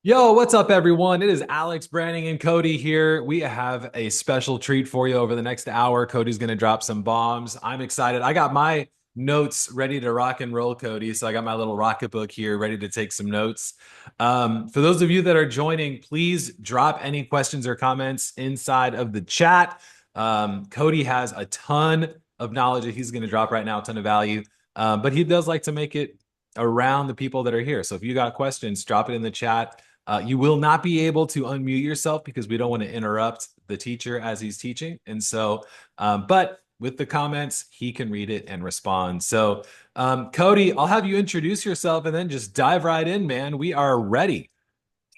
Yo, what's up, everyone? It is Alex, Branding, and Kody here. We have a special treat for you over the next hour. Kody's going to drop some bombs. I'm excited. I got my notes ready to rock and roll, Kody. So I got my little rocket book here ready to take some notes. For those of you that are joining, please drop any questions or comments inside of the chat. Kody has a ton of knowledge that he's going to drop right now, a ton of value. But he does like to make it around the people that are here. So if you got questions, drop it in the chat. You will not be able to unmute yourself because we don't want to interrupt the teacher as he's teaching. And so, but with the comments, he can read it and respond. So, Kody, I'll have you introduce yourself and then just dive right in, man. We are ready.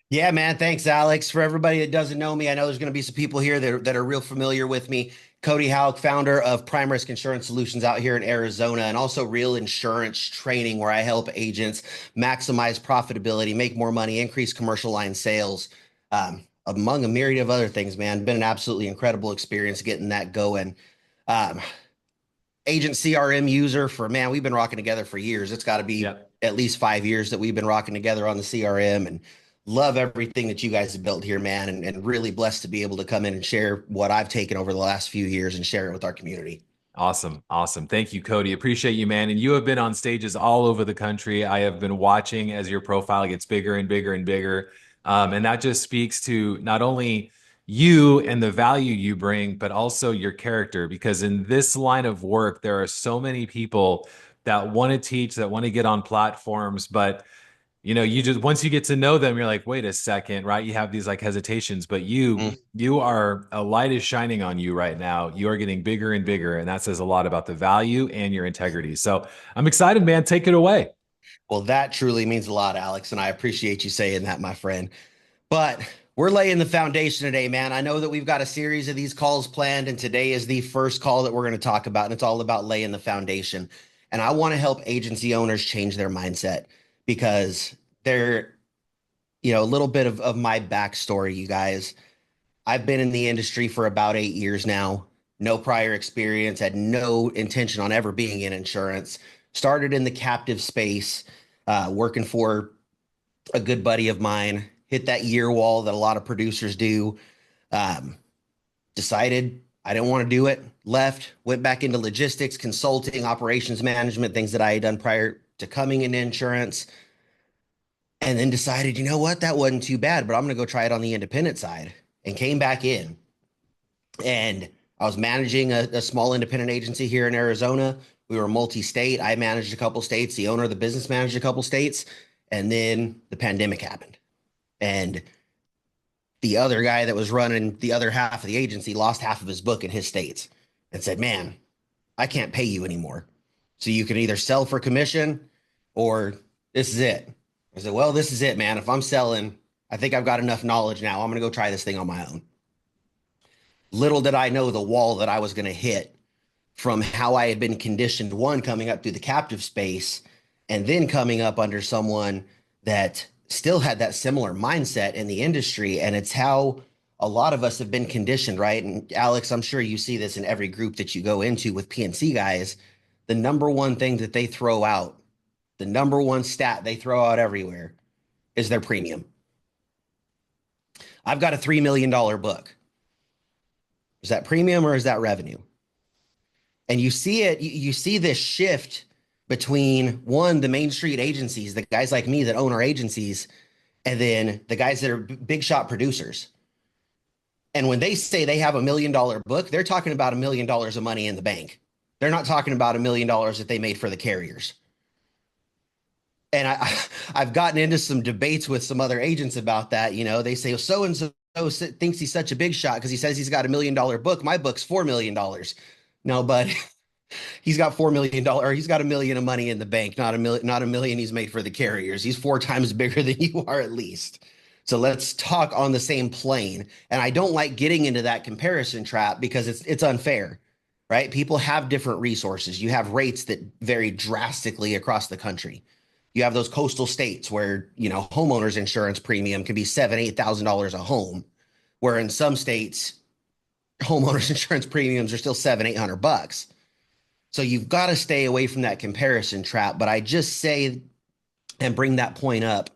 Yeah, man. Thanks, Alex. For everybody that doesn't know me, I know there's going to be some people here that are real familiar with me. Kody Houk, founder of Prime Risk Insurance Solutions out here in Arizona, and also Real Insurance Training, where I help agents maximize profitability, make more money, increase commercial line sales, among a myriad of other things, man. Been an absolutely incredible experience getting that going. Um, Agent CRM user for, man, we've been rocking together for years. It's got to be Yep. at least 5 years that we've been rocking together on the CRM, and love everything that you guys have built here, man. And really blessed to be able to come in and share what I've taken over the last few years and share it with our community. Awesome. Awesome. Thank you, Kody. Appreciate you, man. And you have been on stages all over the country. I have been watching as your profile gets bigger and bigger and bigger. And that just speaks to not only you and the value you bring, but also your character. Because in this line of work, there are so many people that want to teach, that want to get on platforms, but you just once you get to know them, you're like, wait a second, right? You have these like hesitations, but you are a light is shining on you right now. You are getting bigger and bigger, and that says a lot about the value and your integrity. So I'm excited, man. Take it away. Well, that truly means a lot, Alex. And I appreciate you saying that, my friend. But we're laying the foundation today, man. I know that we've got a series of these calls planned, and today is the first call that we're going to talk about, and it's all about laying the foundation. And I want to help agency owners change their mindset because they're, a little bit of my backstory, you guys. I've been in the industry for about 8 years now, no prior experience, had no intention on ever being in insurance. Started in the captive space, working for a good buddy of mine, hit that year wall that a lot of producers do. Um, Decided I didn't want to do it, left, went back into logistics, consulting, operations management, things that I had done prior to coming into insurance, and then decided, you know what, that wasn't too bad, but I'm going to go try it on the independent side and came back in. And I was managing a small independent agency here in Arizona. We were multi-state. I managed a couple states. The owner of the business managed a couple states. And then the pandemic happened. And the other guy that was running the other half of the agency lost half of his book in his states and said, man, I can't pay you anymore. So you can either sell for commission or this is it. I said, well, this is it, man. If I'm selling, I think I've got enough knowledge now. I'm going to go try this thing on my own. Little did I know the wall that I was going to hit from how I had been conditioned, one, coming up through the captive space, and then coming up under someone that still had that similar mindset in the industry. And it's how a lot of us have been conditioned, right? And Alex, I'm sure you see this in every group that you go into with PNC guys. The number one thing that they throw out, the number one stat they throw out everywhere is their premium. I've got a $3 million book. Is that premium or is that revenue? And you see it, you see this shift between one, the Main Street agencies, the guys like me that own our agencies, and then the guys that are big shot producers. And when they say they have $1 million book, they're talking about $1 million of money in the bank. They're not talking about $1 million that they made for the carriers. And I've gotten into some debates with some other agents about that. They say, so and so thinks he's such a big shot because he says he's got $1 million book. My book's $4 million. No, but he's got $4 million. He's got a million of money in the bank, not a million he's made for the carriers. He's 4 times bigger than you are at least. So let's talk on the same plane. And I don't like getting into that comparison trap because it's unfair, right? People have different resources. You have rates that vary drastically across the country. You have those coastal states where, homeowners insurance premium can be $7,000, $8,000 a home, where in some states, homeowners insurance premiums are still $700, $800. So you've got to stay away from that comparison trap. But I just say and bring that point up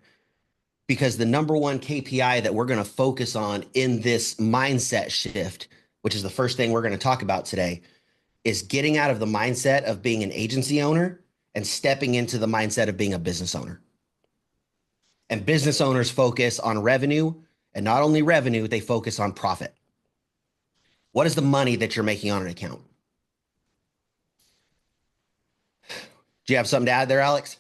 because the number one KPI that we're going to focus on in this mindset shift, which is the first thing we're going to talk about today, is getting out of the mindset of being an agency owner and stepping into the mindset of being a business owner. And business owners focus on revenue, and not only revenue, they focus on profit. What is the money that you're making on an account? Do you have something to add there, Alex?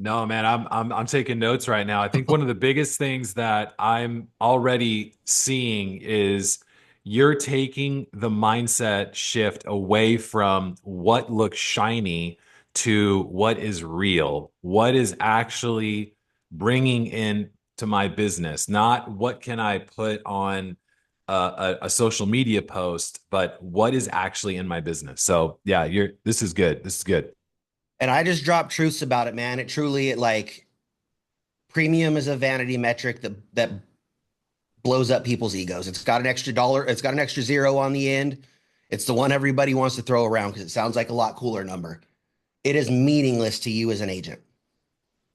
No, man, I'm taking notes right now. I think one of the biggest things that I'm already seeing is you're taking the mindset shift away from what looks shiny to what is real, what is actually bringing in to my business, not what can I put on a social media post, but what is actually in my business. So yeah, this is good. This is good. And I just dropped truths about it, man. It truly, like, premium is a vanity metric that blows up people's egos. It's got an extra dollar. It's got an extra zero on the end. It's the one everybody wants to throw around because it sounds like a lot cooler number. It is meaningless to you as an agent.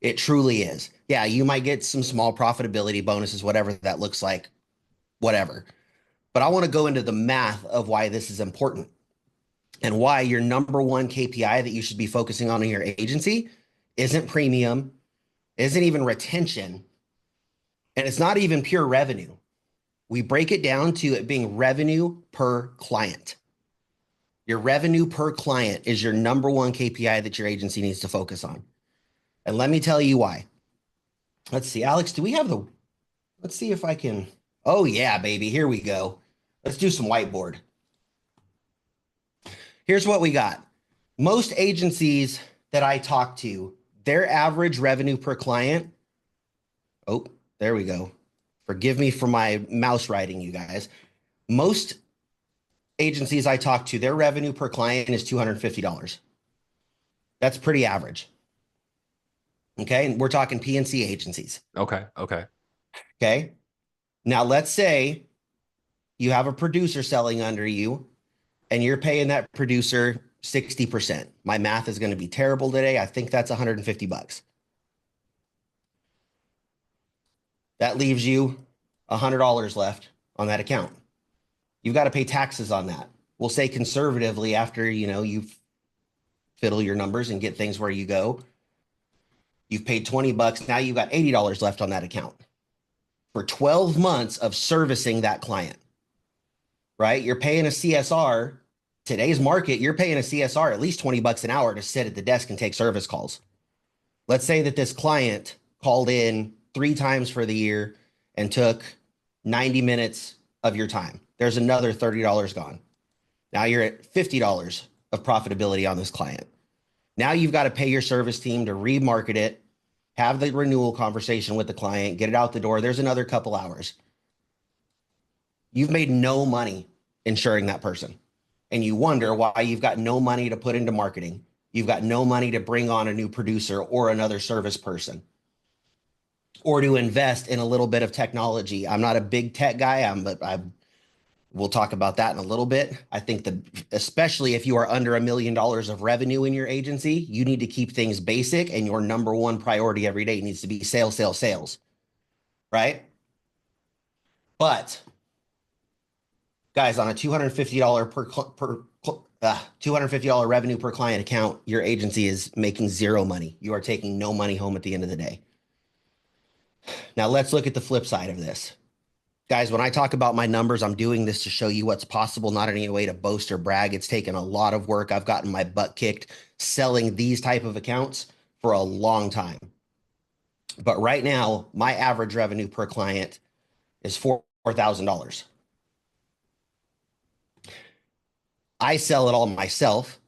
It truly is. Yeah, you might get some small profitability bonuses, whatever that looks like, whatever. But I want to go into the math of why this is important and why your number one KPI that you should be focusing on in your agency isn't premium, isn't even retention, and it's not even pure revenue. We break it down to it being revenue per client. Your revenue per client is your number one KPI that your agency needs to focus on. And let me tell you why. Let's see, Alex, let's see if I can. Oh, yeah, baby. Here we go. Let's do some whiteboard. Here's what we got. Most agencies that I talk to, their average revenue per client. Oh, there we go. Forgive me for my mouse writing, you guys. Most agencies I talk to, their revenue per client is $250. That's pretty average. Okay. And we're talking PNC agencies. Okay. Okay. Okay. Now, let's say you have a producer selling under you and you're paying that producer 60%. My math is going to be terrible today. I think that's $150. That leaves you $100 left on that account. You've got to pay taxes on that. We'll say conservatively after, you fiddle your numbers and get things where you go. You've paid $20. Now you've got $80 left on that account for 12 months of servicing that client, right? You're paying a CSR. Today's market, you're paying a CSR at least $20 an hour to sit at the desk and take service calls. Let's say that this client called in 3 times for the year and took 90 minutes of your time. There's another $30 gone. Now you're at $50 of profitability on this client. Now you've got to pay your service team to remarket it, have the renewal conversation with the client, get it out the door. There's another couple hours. You've made no money insuring that person. And you wonder why you've got no money to put into marketing. You've got no money to bring on a new producer or another service person or to invest in a little bit of technology. I'm not a big tech guy, but we'll talk about that in a little bit. I think that especially if you are under $1 million of revenue in your agency, you need to keep things basic, and your number one priority every day needs to be sales, sales, sales, right? But guys, on a $250 $250 revenue per client account, your agency is making zero money. You are taking no money home at the end of the day. Now let's look at the flip side of this. Guys, when I talk about my numbers, I'm doing this to show you what's possible, not in any way to boast or brag. It's taken a lot of work. I've gotten my butt kicked selling these type of accounts for a long time. But right now, my average revenue per client is $4,000. I sell it all myself.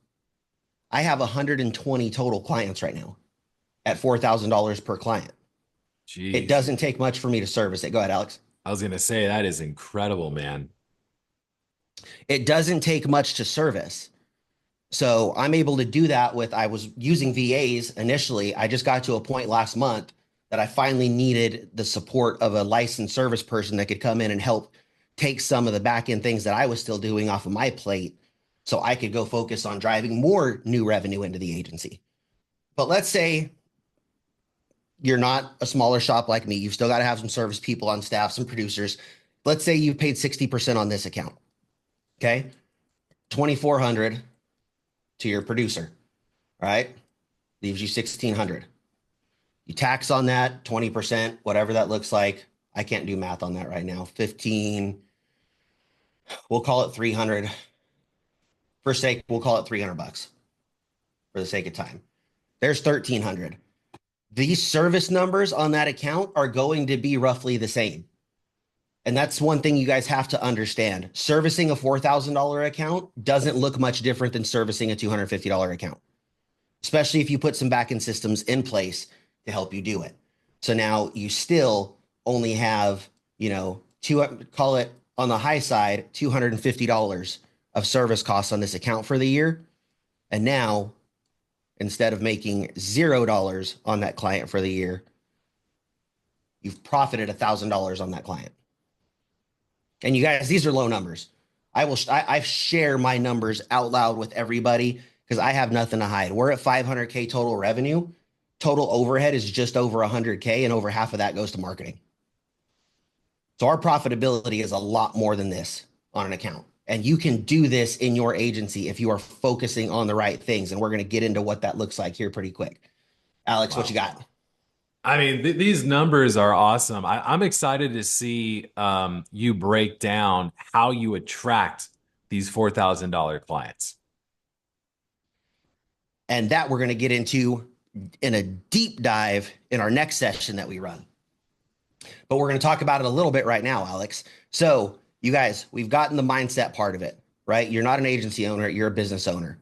I have 120 total clients right now at $4,000 per client. Jeez. It doesn't take much for me to service it. Go ahead, Alex. I was going to say that is incredible, man. It doesn't take much to service. So I'm able to do that I was using VAs initially. I just got to a point last month that I finally needed the support of a licensed service person that could come in and help take some of the back end things that I was still doing off of my plate so I could go focus on driving more new revenue into the agency. But let's say you're not a smaller shop like me. You've still got to have some service people on staff, some producers. Let's say you paid 60% on this account. Okay. 2,400 to your producer, right? Leaves you 1,600. You tax on that 20%, whatever that looks like. I can't do math on that right now. 15, we'll call it 300. For sake, we'll call it 300 bucks for the sake of time. There's 1,300. These service numbers on that account are going to be roughly the same. And that's one thing you guys have to understand. Servicing a $4,000 account doesn't look much different than servicing a $250 account, especially if you put some backend systems in place to help you do it. So now you still only have, call it on the high side, $250 of service costs on this account for the year. And now, instead of making $0 on that client for the year, you've profited $1,000 on that client. And you guys, these are low numbers. I share my numbers out loud with everybody because I have nothing to hide. We're at 500K total revenue. Total overhead is just over 100K, and over half of that goes to marketing. So our profitability is a lot more than this on an account. And you can do this in your agency if you are focusing on the right things. And we're going to get into what that looks like here pretty quick. Alex, Wow. what you got? I mean, these numbers are awesome. I'm excited to see you break down how you attract these $4,000 clients. And that we're going to get into in a deep dive in our next session that we run. But we're going to talk about it a little bit right now, Alex. So you guys, we've gotten the mindset part of it, right? You're not an agency owner. You're a business owner.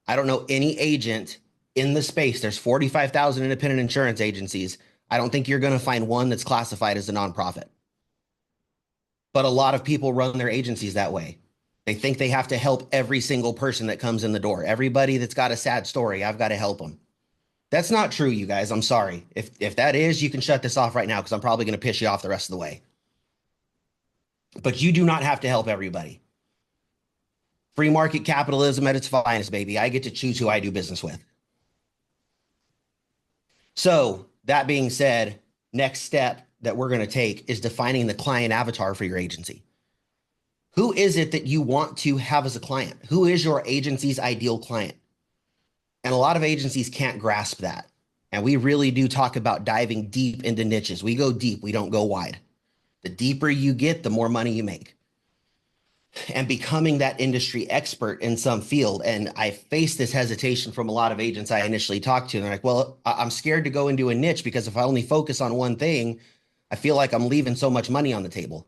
I don't know any agent in the space. There's 45,000 independent insurance agencies. I don't think you're going to find one that's classified as a nonprofit. But a lot of people run their agencies that way. They think they have to help every single person that comes in the door. Everybody that's got a sad story, I've got to help them. That's not true, you guys. I'm sorry. If that is, you can shut this off right now because I'm probably going to piss you off the rest of the way. But you do not have to help everybody. Free market capitalism at its finest, baby. I get to choose who I do business with. So that being said, next step that we're going to take is defining the client avatar for your agency. Who is it that you want to have as a client? Who is your agency's ideal client? And a lot of agencies can't grasp that. And we really do talk about diving deep into niches. We go deep, we don't go wide. The deeper you get, the more money you make. And becoming that industry expert in some field. And I face this hesitation from a lot of agents I initially talked to. And they're like, well, I'm scared to go into a niche because if I only focus on one thing, I feel like I'm leaving so much money on the table.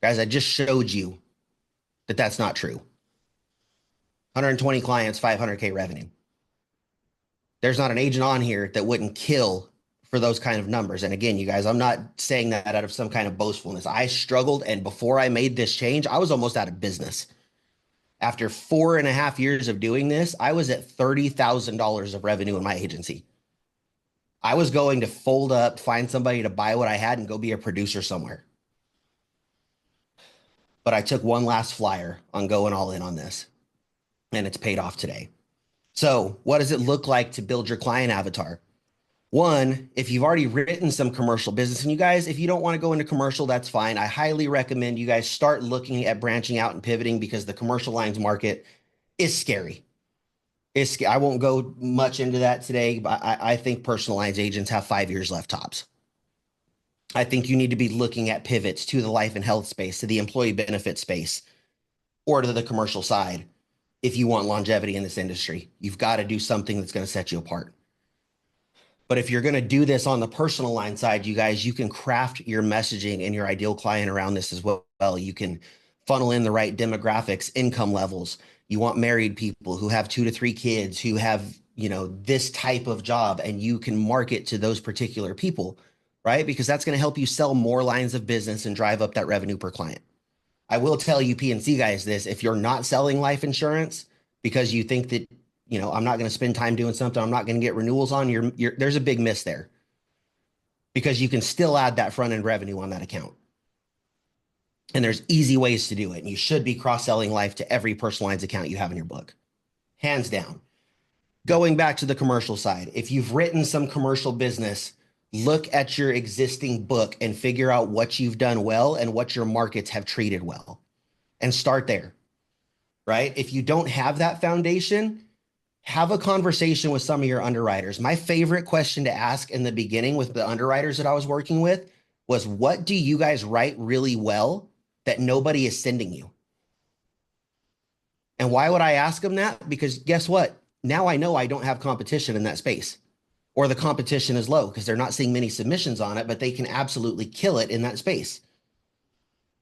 Guys, I just showed you that that's not true. 120 clients, 500K revenue. There's not an agent on here that wouldn't kill for those kind of numbers. And again, you guys, I'm not saying that out of some kind of boastfulness. I struggled. And before I made this change, I was almost out of business. After 4.5 years of doing this, I was at $30,000 of revenue in my agency. I was going to fold up, find somebody to buy what I had and go be a producer somewhere. But I took one last flyer on going all in on this, and it's paid off today. So what does it look like to build your client avatar? One, if you've already written some commercial business, and you guys, if you don't want to go into commercial, that's fine. I highly recommend you guys start looking at branching out and pivoting because the commercial lines market is scary. I won't go much into that today, but I think personal lines agents have 5 years left tops. I think you need to be looking at pivots to the life and health space, to the employee benefit space, or to the commercial side. If you want longevity in this industry, you've got to do something that's going to set you apart. But if you're going to do this on the personal line side, you guys, you can craft your messaging and your ideal client around this as well. You can funnel in the right demographics, income levels. You want married people who have 2 to 3 kids, who have, this type of job, and you can market to those particular people, right? Because that's going to help you sell more lines of business and drive up that revenue per client. I will tell you P&C guys this, if you're not selling life insurance because you think that, I'm not going to spend time doing something I'm not going to get renewals on, there's a big miss there because you can still add that front end revenue on that account. And there's easy ways to do it. And you should be cross-selling life to every personal lines account you have in your book. Hands down. Going back to the commercial side, if you've written some commercial business Look at your existing book and figure out what you've done well and what your markets have treated well and start there, right? If you don't have that foundation, have a conversation with some of your underwriters. My favorite question to ask in the beginning with the underwriters that I was working with was, what do you guys write really well that nobody is sending you? And why would I ask them that? Because guess what? Now I know I don't have competition in that space, or the competition is low because they're not seeing many submissions on it, but they can absolutely kill it in that space.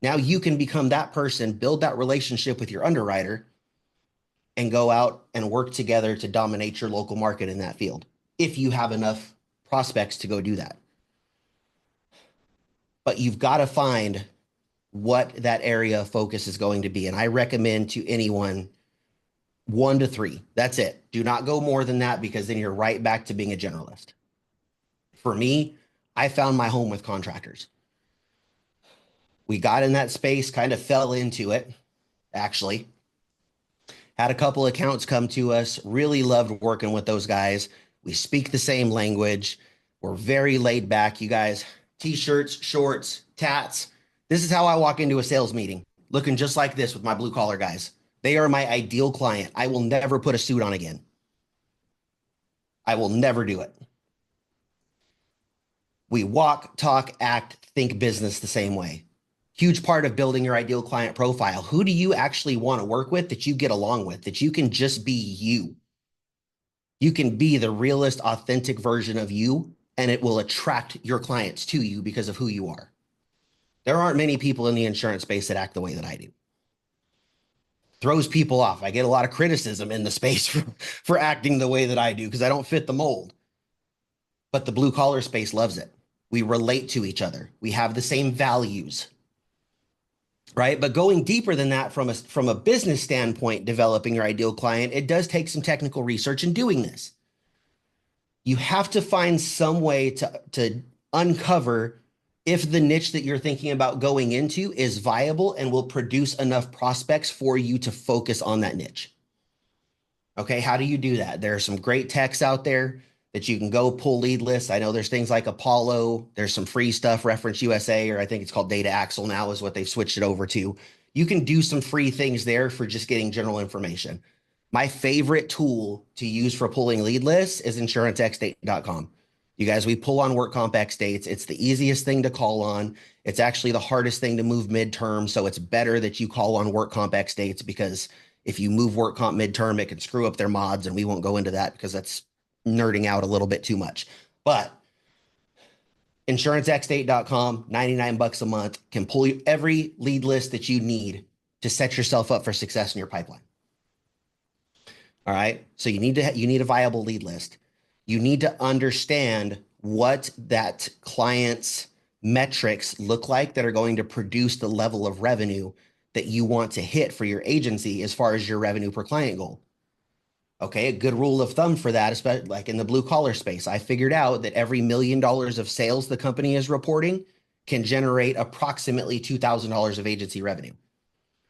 Now you can become that person, build that relationship with your underwriter, and go out and work together to dominate your local market in that field if you have enough prospects to go do that. But you've got to find what that area of focus is going to be. And I recommend to anyone 1 to 3. That's it. Do not go more than that, because then you're right back to being a generalist. For me, I found my home with contractors. We got in that space, kind of fell into it, actually. Had a couple accounts come to us, really loved working with those guys. We speak the same language. We're very laid back, you guys. T-shirts, shorts, tats. This is how I walk into a sales meeting, looking just like this with my blue collar guys. They are my ideal client. I will never put a suit on again. I will never do it. We walk, talk, act, think business the same way. Huge part of building your ideal client profile. Who do you actually want to work with that you get along with, that you can just be you? You can be the realist, authentic version of you, and it will attract your clients to you because of who you are. There aren't many people in the insurance space that act the way that I do. Throws people off. I get a lot of criticism in the space for acting the way that I do because I don't fit the mold. But the blue collar space loves it. We relate to each other. We have the same values, right? But going deeper than that, from a business standpoint, developing your ideal client, it does take some technical research in doing this. You have to find some way to uncover if the niche that you're thinking about going into is viable and will produce enough prospects for you to focus on that niche. Okay, how do you do that? There are some great techs out there that you can go pull lead lists. I know there's things like Apollo. There's some free stuff, Reference USA, or I think it's called Data Axle now is what they've switched it over to. You can do some free things there for just getting general information. My favorite tool to use for pulling lead lists is insurancexdate.com. You guys, we pull on work comp X dates. It's the easiest thing to call on. It's actually the hardest thing to move midterm. So it's better that you call on work comp X dates, because if you move work comp midterm, it can screw up their mods, and we won't go into that because that's nerding out a little bit too much. But insurancexdate.com, $99 a month, can pull you every lead list that you need to set yourself up for success in your pipeline. All right. So you need a viable lead list. You need to understand what that client's metrics look like that are going to produce the level of revenue that you want to hit for your agency as far as your revenue per client goal. Okay, a good rule of thumb for that, especially like in the blue collar space, I figured out that every $1 million of sales the company is reporting can generate approximately $2,000 of agency revenue.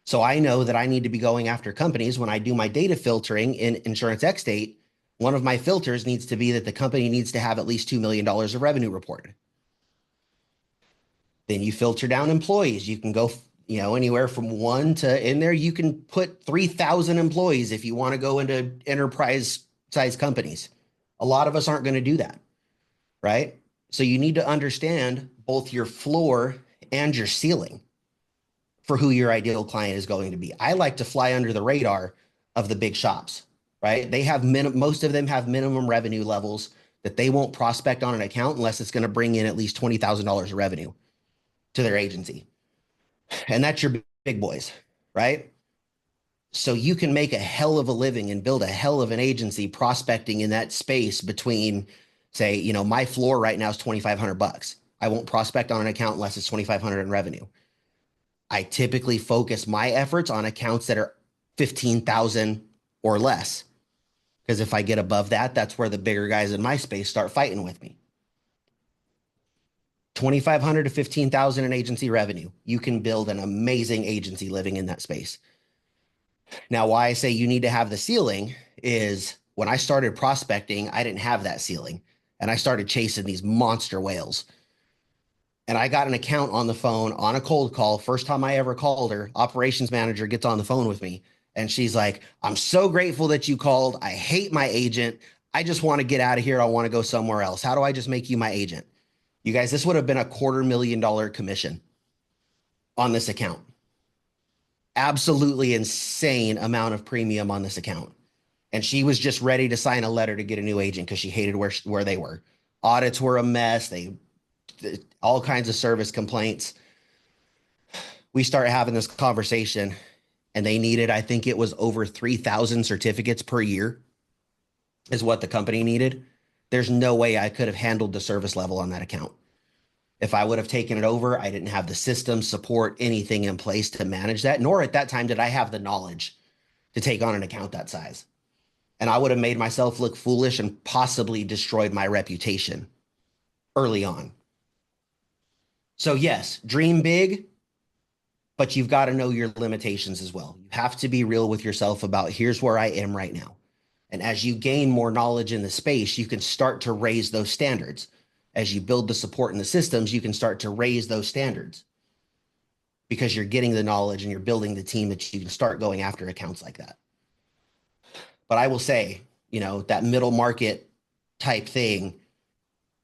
So I know that I need to be going after companies when I do my data filtering in Insurance X-Date. One of my filters needs to be that the company needs to have at least $2 million of revenue reported. Then you filter down employees. You can go, anywhere from 1 to in there. You can put 3,000 employees if you want to go into enterprise size companies. A lot of us aren't going to do that, right? So you need to understand both your floor and your ceiling for who your ideal client is going to be. I like to fly under the radar of the big shops, right? They have most of them have minimum revenue levels that they won't prospect on an account unless it's going to bring in at least $20,000 of revenue to their agency. And that's your big boys, right? So you can make a hell of a living and build a hell of an agency prospecting in that space between, say, my floor right now is $2,500. I won't prospect on an account unless it's $2,500 in revenue. I typically focus my efforts on accounts that are 15,000 or less, because if I get above that, that's where the bigger guys in my space start fighting with me. 2,500 to 15,000 in agency revenue. You can build an amazing agency living in that space. Now, why I say you need to have the ceiling is when I started prospecting, I didn't have that ceiling. and I started chasing these monster whales. And I got an account on the phone on a cold call. First time I ever called her, operations manager gets on the phone with me and she's like, I'm so grateful that you called. I hate my agent. I just want to get out of here. I want to go somewhere else. How do I just make you my agent? You guys, this would have been a $250,000 commission on this account. Absolutely insane amount of premium on this account. And she was just ready to sign a letter to get a new agent because she hated where they were. Audits were a mess. All kinds of service complaints. We started having this conversation and they needed, I think it was over 3,000 certificates per year is what the company needed. There's no way I could have handled the service level on that account. If I would have taken it over, I didn't have the system support, anything in place to manage that, nor at that time did I have the knowledge to take on an account that size. And I would have made myself look foolish and possibly destroyed my reputation early on. So yes, dream big, but you've got to know your limitations as well. You have to be real with yourself about here's where I am right now. And as you gain more knowledge in the space, you can start to raise those standards. As you build the support and the systems, you can start to raise those standards because you're getting the knowledge and you're building the team that you can start going after accounts like that. But I will say, that middle market type thing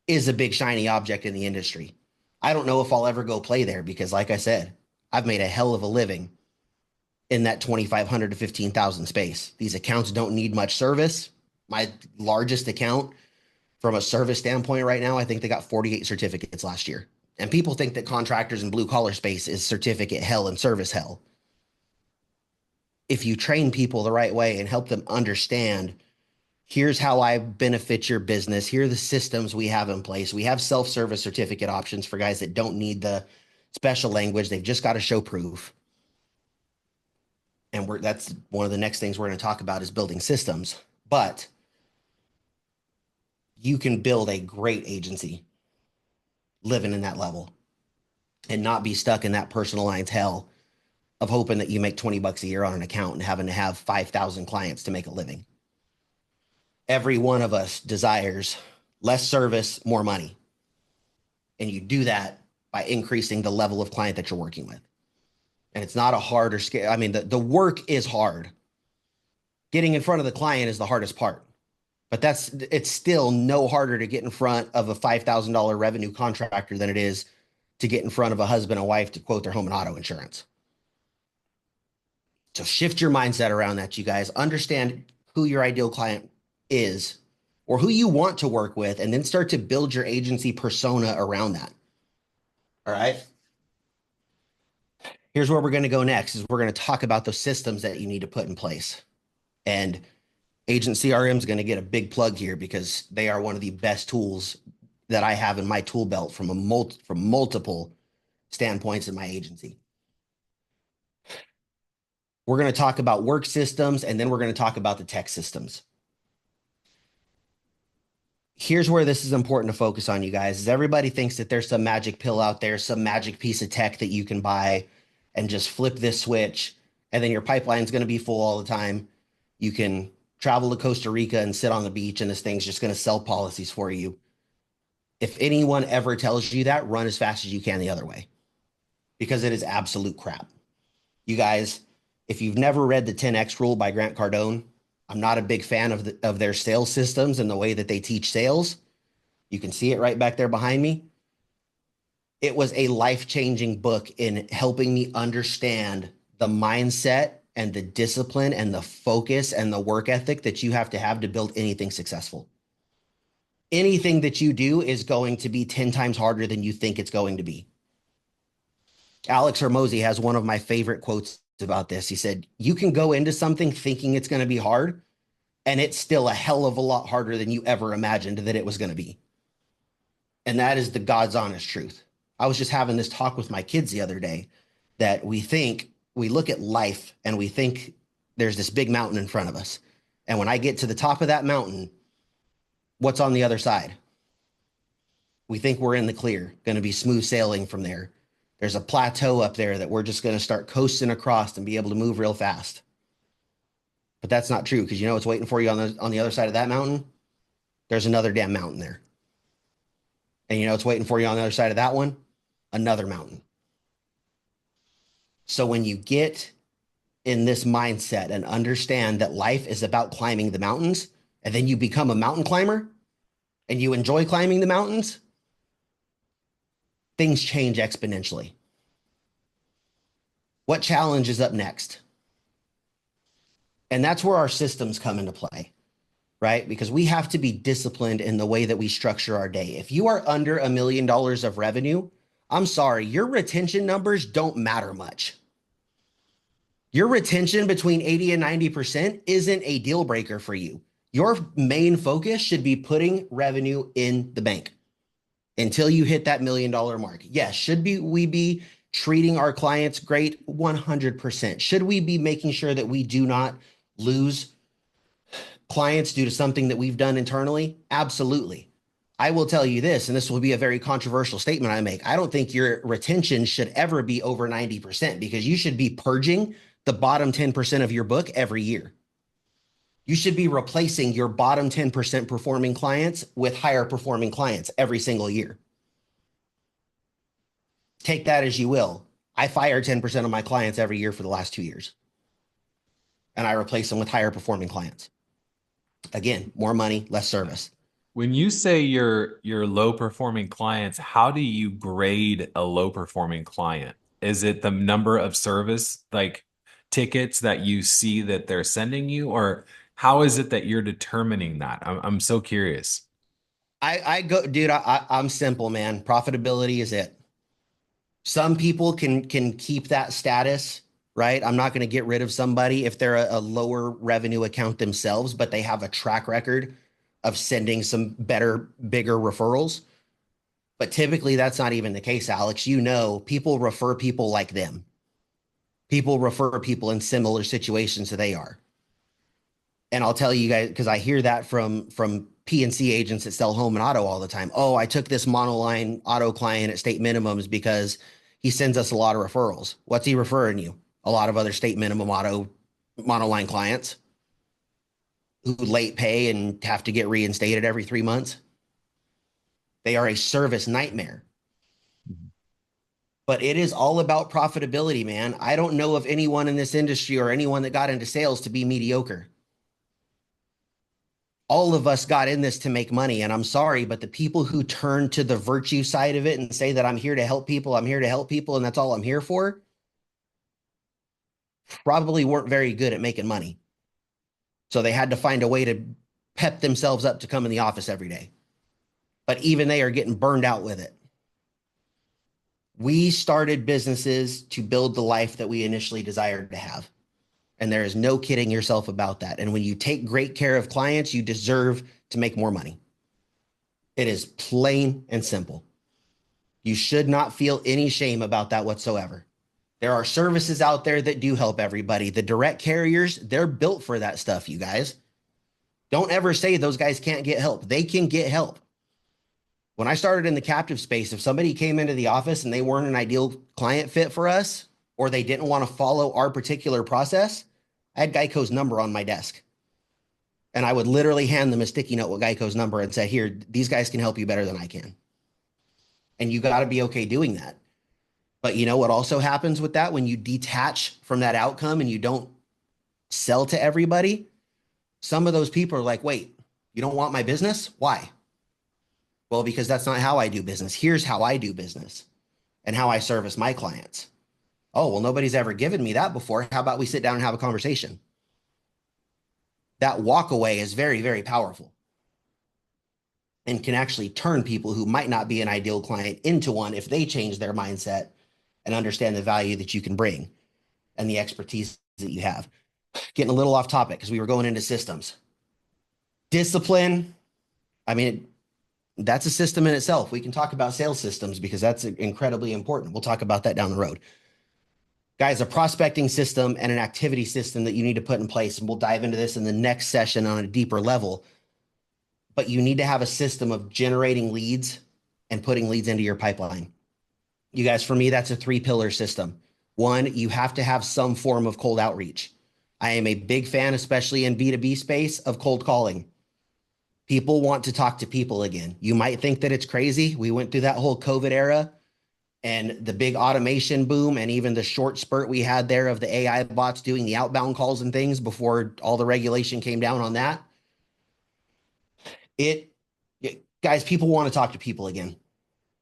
is a big shiny object in the industry. I don't know if I'll ever go play there because, like I said, I've made a hell of a living in that 2,500 to 15,000 space. These accounts don't need much service. My largest account from a service standpoint right now, I think they got 48 certificates last year. And people think that contractors and blue collar space is certificate hell and service hell. If you train people the right way and help them understand, here's how I benefit your business. Here are the systems we have in place. We have self-service certificate options for guys that don't need the special language. They've just got to show proof. And that's one of the next things we're going to talk about is building systems. But you can build a great agency living in that level and not be stuck in that personal lines hell of hoping that you make 20 bucks a year on an account and having to have 5,000 clients to make a living. Every one of us desires less service, more money. And you do that by increasing the level of client that you're working with. And it's not a hard or scary. I mean, the work is hard. Getting in front of the client is the hardest part. But it's still no harder to get in front of a $5,000 revenue contractor than it is to get in front of a husband and wife to quote their home and auto insurance. So shift your mindset around that, you guys. Understand who your ideal client is or who you want to work with, and then start to build your agency persona around that. All right. Here's where we're going to go next is we're going to talk about those systems that you need to put in place. And Agent CRM is going to get a big plug here because they are one of the best tools that I have in my tool belt from multiple standpoints in my agency. We're going to talk about work systems, and then we're going to talk about the tech systems. Here's where this is important to focus on, you guys, is everybody thinks that there's some magic pill out there, some magic piece of tech that you can buy and just flip this switch, and then your pipeline's going to be full all the time. You can travel to Costa Rica and sit on the beach, and this thing's just going to sell policies for you. If anyone ever tells you that, run as fast as you can the other way, because it is absolute crap. You guys, if you've never read the 10X rule by Grant Cardone, I'm not a big fan of their sales systems and the way that they teach sales. You can see it right back there behind me. It was a life-changing book in helping me understand the mindset and the discipline and the focus and the work ethic that you have to build anything successful. Anything that you do is going to be 10 times harder than you think it's going to be. Alex Hormozy has one of my favorite quotes about this. He said, you can go into something thinking it's going to be hard, and it's still a hell of a lot harder than you ever imagined that it was going to be. And that is the God's honest truth. I was just having this talk with my kids the other day that we look at life and we think there's this big mountain in front of us. And when I get to the top of that mountain, what's on the other side? We think we're in the clear, going to be smooth sailing from there. There's a plateau up there that we're just going to start coasting across and be able to move real fast. But that's not true, because you know what's waiting for you on the other side of that mountain? There's another damn mountain there. And you know what's waiting for you on the other side of that one? Another mountain. So when you get in this mindset and understand that life is about climbing the mountains, and then you become a mountain climber and you enjoy climbing the mountains, things change exponentially. What challenge is up next? And that's where our systems come into play, right? Because we have to be disciplined in the way that we structure our day. If you are under $1 million of revenue, I'm sorry, your retention numbers don't matter much. Your retention between 80 and 90% isn't a deal breaker for you. Your main focus should be putting revenue in the bank until you hit that $1 million mark. Yes, we be treating our clients great? 100%. Should we be making sure that we do not lose clients due to something that we've done internally? Absolutely. I will tell you this, and this will be a very controversial statement I make. I don't think your retention should ever be over 90% because you should be purging the bottom 10% of your book every year. You should be replacing your bottom 10% performing clients with higher performing clients every single year. Take that as you will. I fire 10% of my clients every year for the last 2 years, and I replace them with higher performing clients. Again, more money, less service. When you say your low performing clients, how do you grade a low performing client? Is it the number of service like tickets that you see that they're sending you, or how is it that you're determining that? I'm so curious. I go, dude. I'm simple, man. Profitability is it. Some people can keep that status, right? I'm not going to get rid of somebody if they're a lower revenue account themselves, but they have a track record of sending some better, bigger referrals. But typically, that's not even the case, Alex. You know, people refer people like them. People refer people in similar situations that they are. And I'll tell you guys, because I hear that from P&C agents that sell home and auto all the time. Oh, I took this monoline auto client at state minimums because he sends us a lot of referrals. What's he referring you? A lot of other state minimum auto monoline clients who late pay and have to get reinstated every 3 months. They are a service nightmare. But it is all about profitability, man. I don't know of anyone in this industry or anyone that got into sales to be mediocre. All of us got in this to make money. And I'm sorry, but the people who turn to the virtue side of it and say that I'm here to help people, and that's all I'm here for, probably weren't very good at making money. So they had to find a way to pep themselves up to come in the office every day. But even they are getting burned out with it. We started businesses to build the life that we initially desired to have. And there is no kidding yourself about that. And when you take great care of clients, you deserve to make more money. It is plain and simple. You should not feel any shame about that whatsoever. There are services out there that do help everybody. The direct carriers, they're built for that stuff, you guys. Don't ever say those guys can't get help. They can get help. When I started in the captive space, if somebody came into the office and they weren't an ideal client fit for us, or they didn't want to follow our particular process, I had Geico's number on my desk. And I would literally hand them a sticky note with Geico's number and say, here, these guys can help you better than I can. And you got to be okay doing that. But you know what also happens with that? When you detach from that outcome and you don't sell to everybody, some of those people are like, wait, you don't want my business? Why? Well, because that's not how I do business. Here's how I do business and how I service my clients. Oh, well, nobody's ever given me that before. How about we sit down and have a conversation? That walk away is very, very powerful and can actually turn people who might not be an ideal client into one if they change their mindset and understand the value that you can bring and the expertise that you have. Getting a little off topic because we were going into systems. Discipline. I mean, that's a system in itself. We can talk about sales systems because that's incredibly important. We'll talk about that down the road. Guys, a prospecting system and an activity system that you need to put in place. And we'll dive into this in the next session on a deeper level. But you need to have a system of generating leads and putting leads into your pipeline. You guys, for me, that's a 3-pillar system. One, you have to have some form of cold outreach. I am a big fan, especially in B2B space, of cold calling. People want to talk to people again. You might think that it's crazy. We went through that whole COVID era and the big automation boom, and even the short spurt we had there of the AI bots doing the outbound calls and things before all the regulation came down on that. It, guys, people want to talk to people again.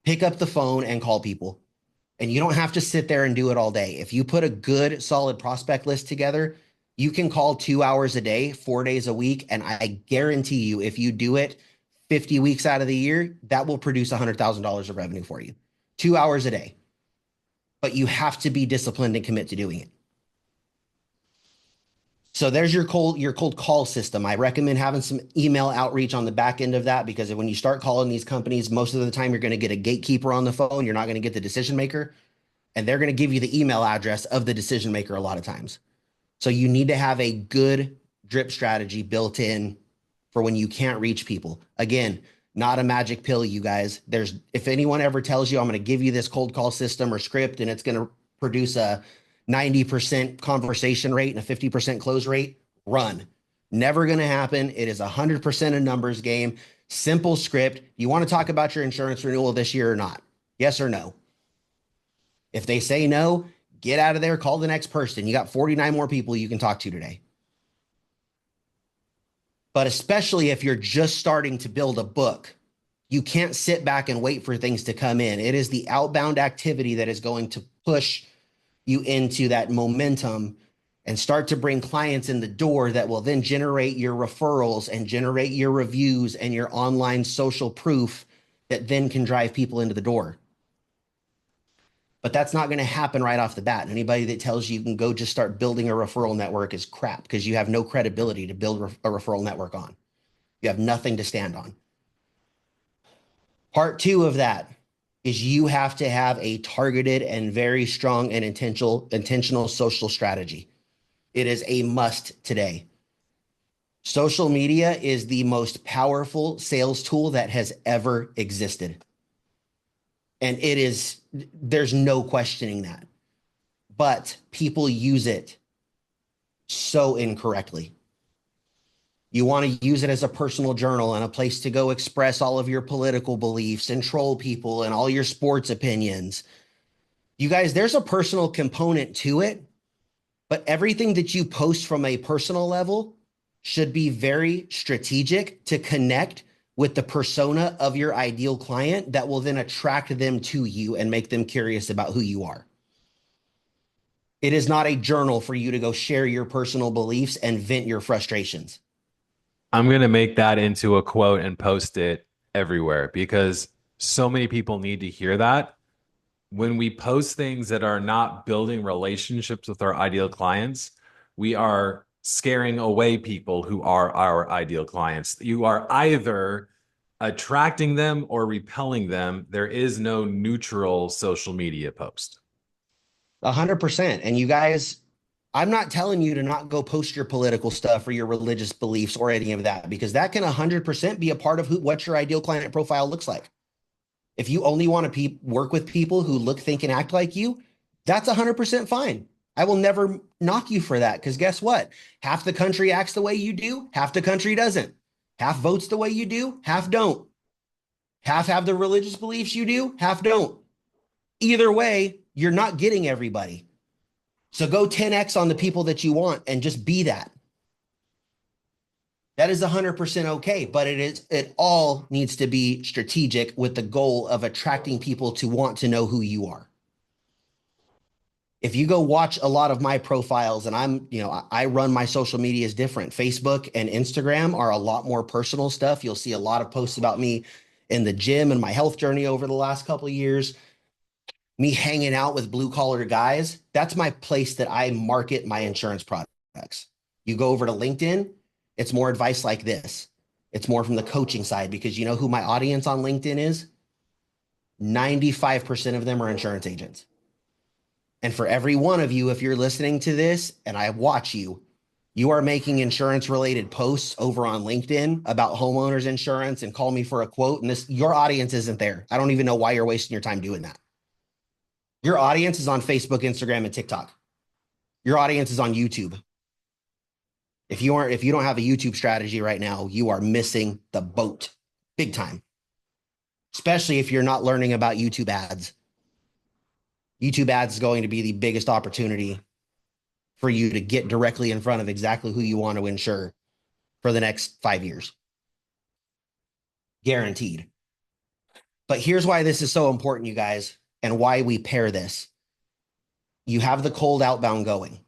Pick up the phone and call people. And you don't have to sit there and do it all day. If you put a good, solid prospect list together, you can call 2 hours a day, 4 days a week. And I guarantee you, if you do it 50 weeks out of the year, that will produce $100,000 of revenue for you. 2 hours a day. But you have to be disciplined and commit to doing it. So there's your cold call system. I recommend having some email outreach on the back end of that, because when you start calling these companies, most of the time you're going to get a gatekeeper on the phone. You're not going to get the decision maker, and they're going to give you the email address of the decision maker a lot of times. So you need to have a good drip strategy built in for when you can't reach people. Again, not a magic pill, you guys. If anyone ever tells you I'm going to give you this cold call system or script and it's going to produce a 90% conversation rate and a 50% close rate, run. Never going to happen. It is 100% a numbers game. Simple script. You want to talk about your insurance renewal this year or not? Yes or no? If they say no, get out of there, call the next person. You got 49 more people you can talk to today. But especially if you're just starting to build a book, you can't sit back and wait for things to come in. It is the outbound activity that is going to push you into that momentum and start to bring clients in the door that will then generate your referrals and generate your reviews and your online social proof that then can drive people into the door. But that's not going to happen right off the bat. And anybody that tells you can go just start building a referral network is crap, because you have no credibility to build a referral network on. You have nothing to stand on. Part two of that is you have to have a targeted and very strong and intentional social strategy. It is a must today. Social media is the most powerful sales tool that has ever existed. And there's no questioning that. But people use it so incorrectly. You want to use it as a personal journal and a place to go express all of your political beliefs and troll people and all your sports opinions. You guys, there's a personal component to it, but everything that you post from a personal level should be very strategic to connect with the persona of your ideal client that will then attract them to you and make them curious about who you are. It is not a journal for you to go share your personal beliefs and vent your frustrations. I'm going to make that into a quote and post it everywhere, because so many people need to hear that. When we post things that are not building relationships with our ideal clients, we are scaring away people who are our ideal clients. You are either attracting them or repelling them. There is no neutral social media post. 100%. And you guys, I'm not telling you to not go post your political stuff or your religious beliefs or any of that, because that can 100% be a part of what your ideal client profile looks like. If you only want to work with people who look, think, and act like you, that's 100% fine. I will never knock you for that, because guess what? Half the country acts the way you do, half the country doesn't. Half votes the way you do, half don't. Half have the religious beliefs you do, half don't. Either way, you're not getting everybody. So go 10x on the people that you want and just be that. That is 100% okay, but it all needs to be strategic with the goal of attracting people to want to know who you are. If you go watch a lot of my profiles, and I run my social medias different. Facebook and Instagram are a lot more personal stuff. You'll see a lot of posts about me in the gym and my health journey over the last couple of years. Me hanging out with blue collar guys. That's my place that I market my insurance products. You go over to LinkedIn, it's more advice like this. It's more from the coaching side, because you know who my audience on LinkedIn is? 95% of them are insurance agents. And for every one of you, if you're listening to this and I watch you, you are making insurance related posts over on LinkedIn about homeowners insurance and call me for a quote. And your audience isn't there. I don't even know why you're wasting your time doing that. Your audience is on Facebook, Instagram, and TikTok. Your audience is on YouTube. If you don't have a YouTube strategy right now, you are missing the boat big time, especially if you're not learning about YouTube ads. YouTube ads is going to be the biggest opportunity for you to get directly in front of exactly who you want to insure for the next 5 years. Guaranteed. But here's why this is so important, you guys, and why we pair this. You have the cold outbound going.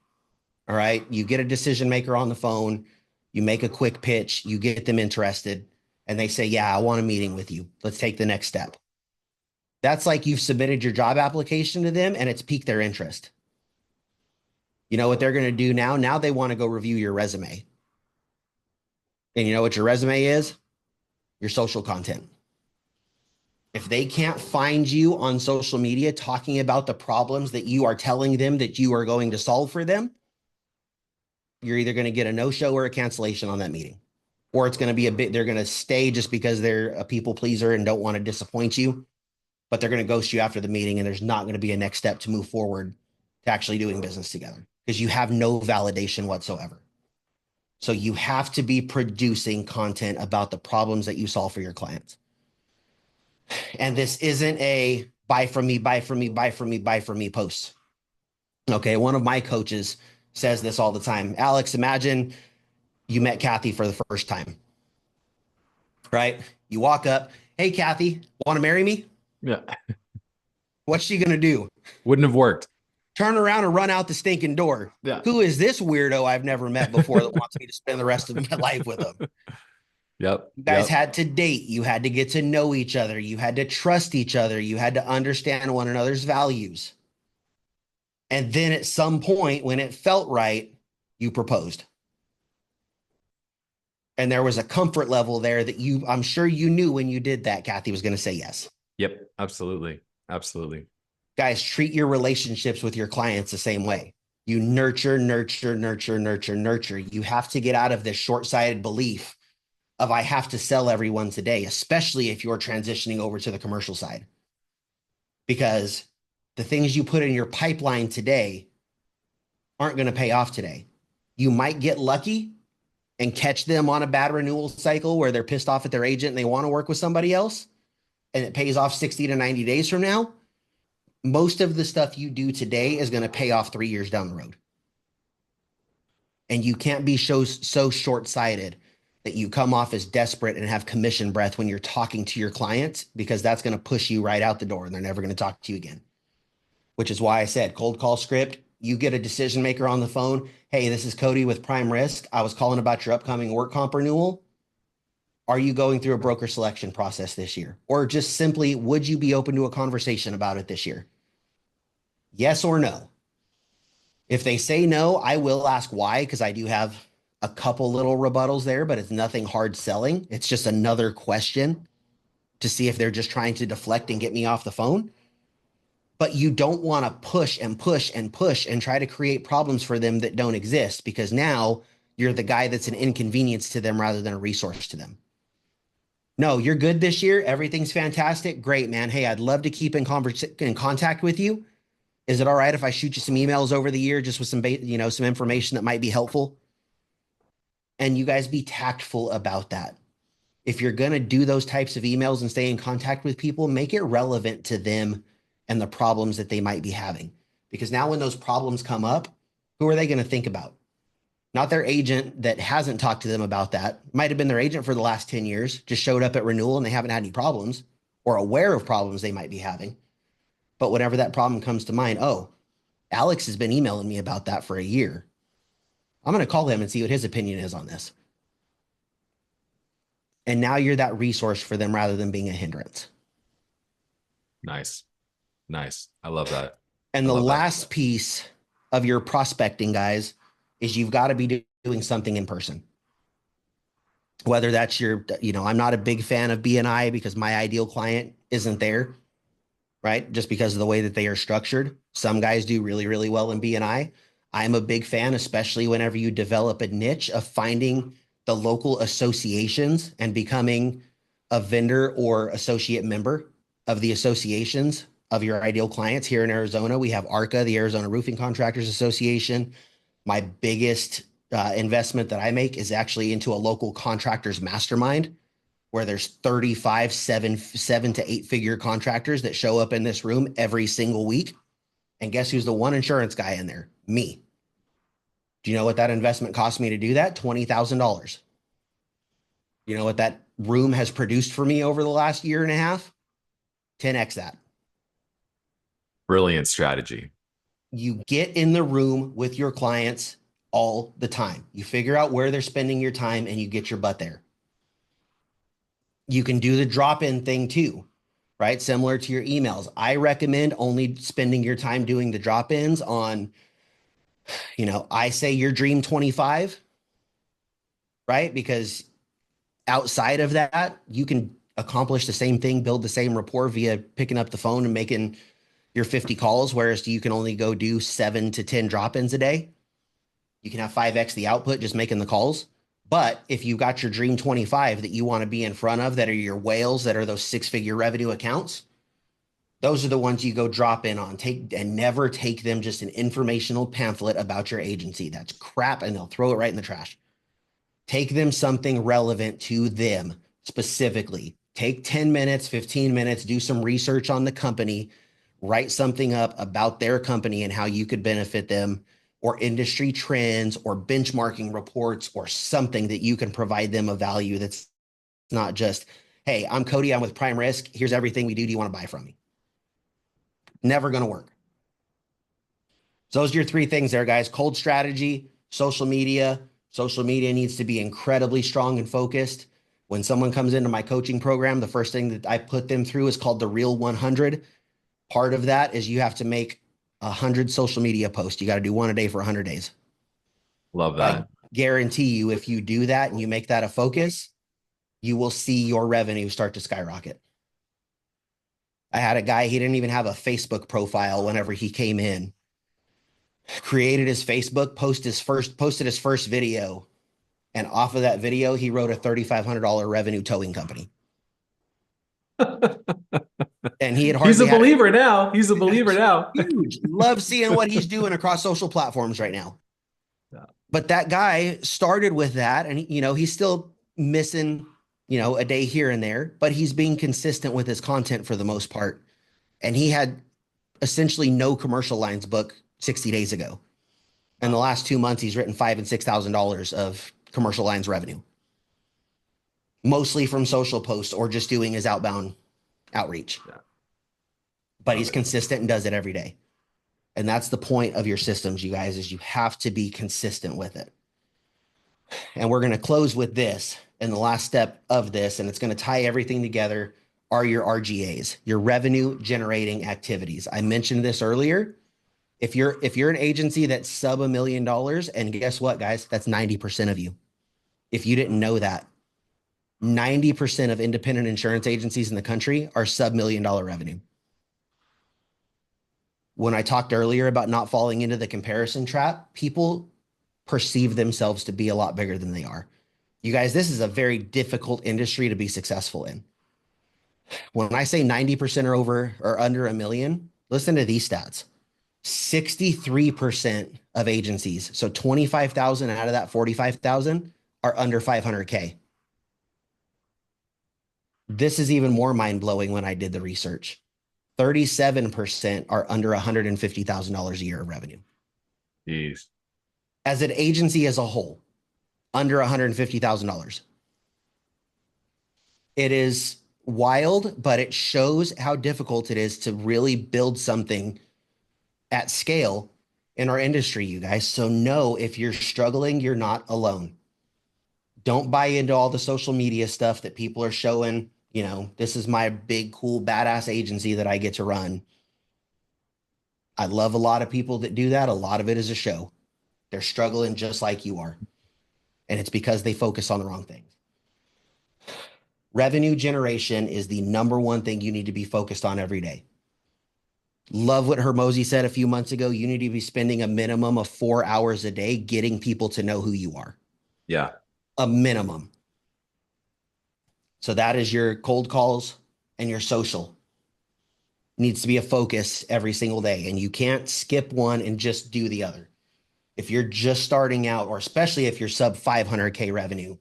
All right. You get a decision maker on the phone, you make a quick pitch, you get them interested, and they say, yeah, I want a meeting with you. Let's take the next step. That's like you've submitted your job application to them and it's piqued their interest. You know what they're going to do now? Now they want to go review your resume. And you know what your resume is? Your social content. If they can't find you on social media talking about the problems that you are telling them that you are going to solve for them, you're either going to get a no-show or a cancellation on that meeting. Or it's going to be they're going to stay just because they're a people pleaser and don't want to disappoint you, but they're going to ghost you after the meeting and there's not going to be a next step to move forward to actually doing business together because you have no validation whatsoever. So you have to be producing content about the problems that you solve for your clients. And this isn't a buy from me, buy from me, buy from me, buy from me post. Okay. One of my coaches says this all the time. Alex, imagine you met Kathy for the first time, right? You walk up, hey, Kathy, want to marry me? Yeah. What's she going to do? Wouldn't have worked. Turn around and run out the stinking door. Yeah. Who is this weirdo I've never met before that wants me to spend the rest of my life with him? Yep. You guys had to date. You had to get to know each other. You had to trust each other. You had to understand one another's values. And then at some point when it felt right, you proposed. And there was a comfort level there that I'm sure you knew when you did that, Kathy was going to say yes. Yep. Absolutely. Absolutely. Guys, treat your relationships with your clients the same way. You nurture, nurture, nurture, nurture, nurture. You have to get out of this short-sighted belief of I have to sell everyone today, especially if you're transitioning over to the commercial side. Because the things you put in your pipeline today aren't going to pay off today. You might get lucky and catch them on a bad renewal cycle where they're pissed off at their agent and they want to work with somebody else and it pays off 60 to 90 days from now. Most of the stuff you do today is going to pay off 3 years down the road. And you can't be so short-sighted that you come off as desperate and have commission breath when you're talking to your clients, because that's going to push you right out the door and they're never going to talk to you again. Which is why I said cold call script. You get a decision maker on the phone. Hey, this is Kody with Prime Risk. I was calling about your upcoming work comp renewal. Are you going through a broker selection process this year? Or just simply, would you be open to a conversation about it this year? Yes or no? If they say no, I will ask why, because I do have a couple little rebuttals there, but it's nothing hard selling. It's just another question to see if they're just trying to deflect and get me off the phone. But you don't want to push and push and push and try to create problems for them that don't exist, because now you're the guy that's an inconvenience to them rather than a resource to them. No, you're good this year. Everything's fantastic. Great, man. Hey, I'd love to keep in contact with you. Is it all right if I shoot you some emails over the year just with some information that might be helpful? And you guys be tactful about that. If you're going to do those types of emails and stay in contact with people, make it relevant to them and the problems that they might be having. Because now when those problems come up, who are they going to think about? Not their agent that hasn't talked to them about that. Might have been their agent for the last 10 years, just showed up at renewal and they haven't had any problems or aware of problems they might be having. But whenever that problem comes to mind, oh, Alex has been emailing me about that for a year. I'm going to call him and see what his opinion is on this. And now you're that resource for them rather than being a hindrance. Nice. Nice. I love that. And the last piece of your prospecting, guys, is you've got to be doing something in person. Whether that's I'm not a big fan of BNI because my ideal client isn't there, right? Just because of the way that they are structured. Some guys do really, really well in BNI. I'm a big fan, especially whenever you develop a niche, of finding the local associations and becoming a vendor or associate member of the associations of your ideal clients. Here in Arizona, we have ARCA, the Arizona Roofing Contractors Association. My biggest investment that I make is actually into a local contractor's mastermind where there's 35 seven to eight figure contractors that show up in this room every single week. And guess who's the one insurance guy in there? Me. Do you know what that investment cost me to do that? $20,000. You know what that room has produced for me over the last year and a half? 10x that. Brilliant strategy. You get in the room with your clients all the time. You figure out where they're spending your time and you get your butt there. You can do the drop-in thing too, right? Similar to your emails. I recommend only spending your time doing the drop-ins on, I say your dream 25, right? Because outside of that, you can accomplish the same thing, build the same rapport via picking up the phone and making your 50 calls, whereas you can only go do 7 to 10 drop-ins a day. You can have 5x the output just making the calls. But if you got your dream 25 that you want to be in front of, that are your whales, that are those six-figure revenue accounts, those are the ones you go drop in on. Take and never take them just an informational pamphlet about your agency. That's crap, and they'll throw it right in the trash. Take them something relevant to them specifically. Take 10 minutes, 15 minutes, do some research on the company, write something up about their company and how you could benefit them, or industry trends or benchmarking reports or something that you can provide them of value that's not just, hey, I'm Kody, I'm with Prime Risk. Here's everything we do. Do you want to buy from me? Never going to work. So those are your three things there, guys. Cold strategy, social media. Social media needs to be incredibly strong and focused. When someone comes into my coaching program, the first thing that I put them through is called the Real 100. Part of that is you have to make 100 social media posts. You got to do one a day for 100 days. Love I that. guarantee you, if you do that and you make that a focus, you will see your revenue start to skyrocket. I had a guy, he didn't even have a Facebook profile whenever he came in. Created his Facebook, posted his first video, and off of that video, he wrote a $3,500 revenue towing company. And he had He's a hardly had believer now. He's a believer now. huge. Love seeing what he's doing across social platforms right now. Yeah. But that guy started with that, and he's still missing, a day here and there, but he's being consistent with his content for the most part. And he had essentially no commercial lines book 60 days ago. In the last 2 months, he's written $5,000 and $6,000 of commercial lines revenue, mostly from social posts or just doing his outbound outreach. Yeah. But he's consistent and does it every day. And that's the point of your systems, you guys, is you have to be consistent with it. And we're going to close with this. And the last step of this, and it's going to tie everything together, are your RGAs, your revenue generating activities. I mentioned this earlier. If you're an agency that's sub $1 million, and guess what, guys? That's 90% of you. If you didn't know that, 90% of independent insurance agencies in the country are sub $1 million revenue. When I talked earlier about not falling into the comparison trap, people perceive themselves to be a lot bigger than they are. You guys, this is a very difficult industry to be successful in. When I say 90% are over or under $1 million, listen to these stats. 63% of agencies, so 25,000 out of that 45,000, are under 500K. This is even more mind-blowing when I did the research. 37% are under $150,000 a year of revenue. Jeez. As an agency as a whole, under $150,000. It is wild, but it shows how difficult it is to really build something at scale in our industry, you guys. So know if you're struggling, you're not alone. Don't buy into all the social media stuff that people are showing. This is my big, cool, badass agency that I get to run. I love a lot of people that do that. A lot of it is a show. They're struggling just like you are. And it's because they focus on the wrong things. Revenue generation is the number one thing you need to be focused on every day. Love what Hermosi said a few months ago. You need to be spending a minimum of 4 hours a day getting people to know who you are. Yeah. A minimum. So that is your cold calls and your social. Needs to be a focus every single day. And you can't skip one and just do the other. if you're just starting out, or especially if you're sub 500K revenue,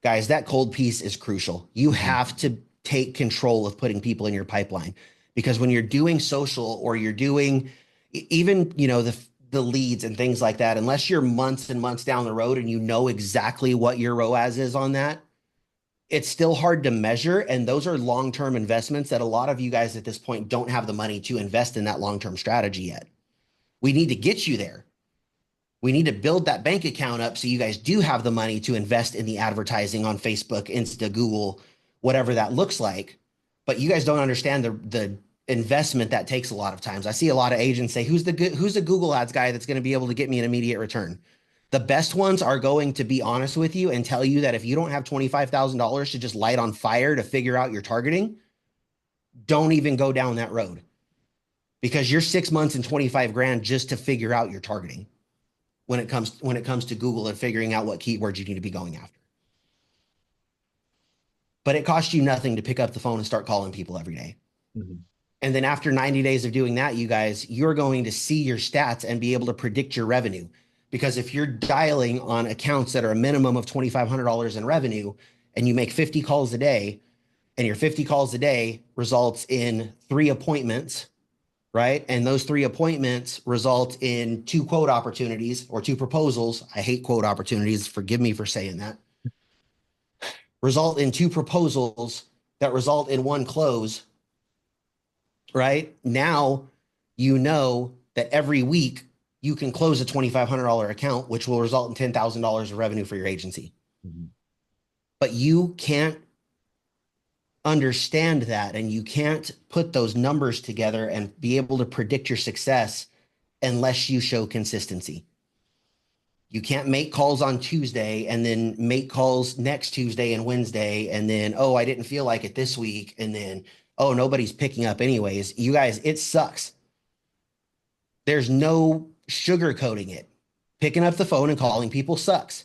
guys, that cold piece is crucial. You Mhm. have to take control of putting people in your pipeline, because when you're doing social, or you're doing even, the leads and things like that, unless you're months and months down the road and you know exactly what your ROAS is on that, it's still hard to measure. And those are long-term investments that a lot of you guys at this point don't have the money to invest in that long-term strategy yet. We need to get you there. We need to build that bank account up so you guys do have the money to invest in the advertising on Facebook, Insta, Google, whatever that looks like. But you guys don't understand the investment that takes a lot of times. I see a lot of agents say, who's the Google ads guy that's going to be able to get me an immediate return? The best ones are going to be honest with you and tell you that if you don't have $25,000 to just light on fire to figure out your targeting, don't even go down that road, because you're 6 months and 25 grand just to figure out your targeting when it comes to Google and figuring out what keywords you need to be going after. But it costs you nothing to pick up the phone and start calling people every day. Mhm. And then after 90 days of doing that, you guys, you're going to see your stats and be able to predict your revenue. Because if you're dialing on accounts that are a minimum of $2,500 in revenue, and you make 50 calls a day, and your 50 calls a day results in 3 appointments, right? And those 3 appointments result in 2 quote opportunities or 2 proposals. I hate quote opportunities. Forgive me for saying that. Result in 2 proposals that result in 1 close, right? Now you know that every week you can close a $2,500 account, which will result in $10,000 of revenue for your agency. Mhm. But you can't understand that, and you can't put those numbers together and be able to predict your success unless you show consistency. You can't make calls on Tuesday and then make calls next Tuesday and Wednesday, and then, oh, I didn't feel like it this week, and then, oh, nobody's picking up anyways. You guys, it sucks. There's no sugarcoating it. Picking up the phone and calling people sucks.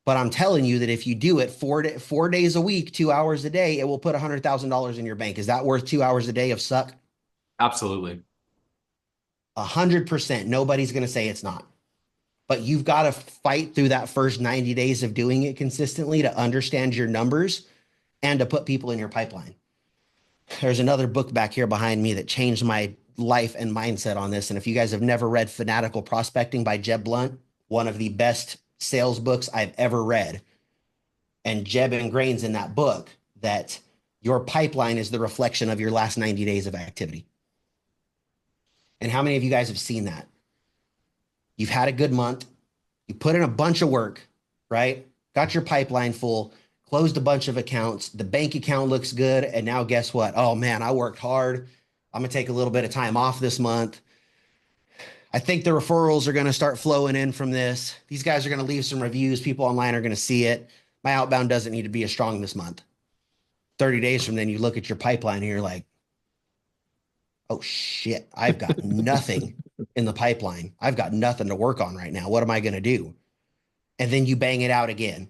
But I'm telling you that if you do it 4 days a week, 2 hours a day, it will put $100,000 in your bank. Is that worth 2 hours a day of suck? Absolutely. 100%. Nobody's going to say it's not. But you've got to fight through that first 90 days of doing it consistently to understand your numbers and to put people in your pipeline. There's another book back here behind me that changed my life and mindset on this. And if you guys have never read Fanatical Prospecting by Jeb Blunt, one of the best sales books I've ever read. And Jeb ingrains in that book that your pipeline is the reflection of your last 90 days of activity. And how many of you guys have seen that? You've had a good month. You put in a bunch of work, right? Got your pipeline full, closed a bunch of accounts. The bank account looks good. And now guess what? Oh man, I worked hard. I'm going to take a little bit of time off this month. I think the referrals are going to start flowing in from this. These guys are going to leave some reviews. People online are going to see it. My outbound doesn't need to be as strong this month. 30 days from then, you look at your pipeline and you're like, oh shit, I've got nothing in the pipeline. I've got nothing to work on right now. What am I going to do? And then you bang it out again.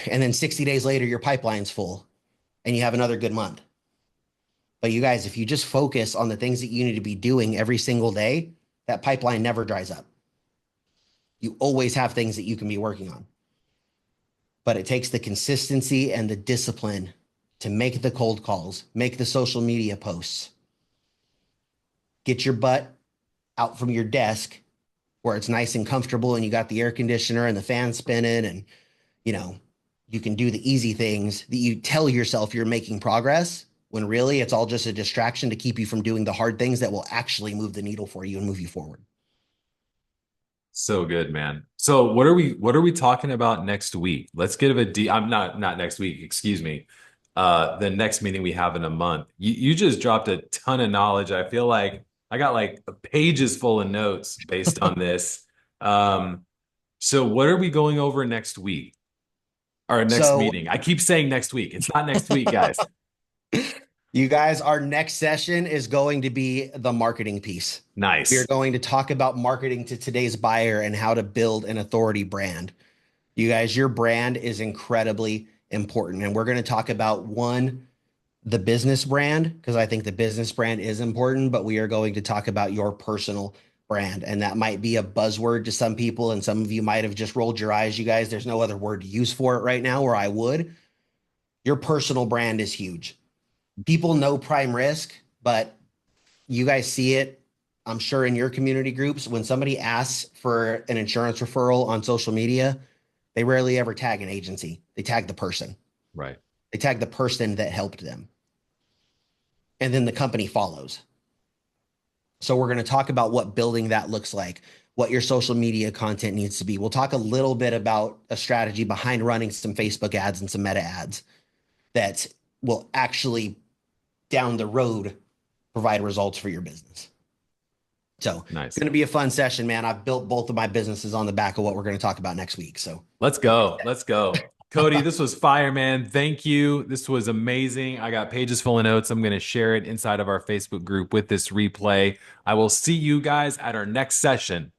And then 60 days later, your pipeline's full and you have another good month. But you guys, if you just focus on the things that you need to be doing every single day, that pipeline never dries up. You always have things that you can be working on. But it takes the consistency and the discipline to make the cold calls, make the social media posts, get your butt out from your desk where it's nice and comfortable and you got the air conditioner and the fan spinning, and you know, you can do the easy things that you tell yourself you're making progress, when really it's all just a distraction to keep you from doing the hard things that will actually move the needle for you and move you forward. So good, man. So what are we talking about next week? Let's get a deep. I'm not next week, excuse me. The next meeting we have in a month. You just dropped a ton of knowledge. I feel like I got like pages full of notes based on this. Um, so what are we going over next week? Our next So meeting. I keep saying next week. It's not next week, guys. you guys, our next session is going to be the marketing piece. We are Nice. going to talk about marketing to today's buyer and how to build an authority brand. You guys, your brand is incredibly important. And we're going to talk about one, the business brand, because I think the business brand is important, but we are going to talk about your personal brand. And that might be a buzzword to some people. And some of you might have just rolled your eyes, you guys. There's no other word to use for it right now, or I would. Your personal brand is huge. People know prime risk, but you guys see it, I'm sure, in your community groups. When somebody asks for an insurance referral on social media, they rarely ever tag an agency. They tag the person. Right. They tag the person that helped them. And then the company follows. So we're going to talk about what building that looks like, what your social media content needs to be. We'll talk a little bit about a strategy behind running some Facebook ads and some meta ads that will actually down the road provide results for your business. So it's Nice. going to be a fun session, man. I've built both of my businesses on the back of what we're going to talk about next week. So Let's go. Let's go. Kody, this was fire, man. Thank you. This was amazing. I got pages full of notes. I'm going to share it inside of our Facebook group with this replay. I will see you guys at our next session.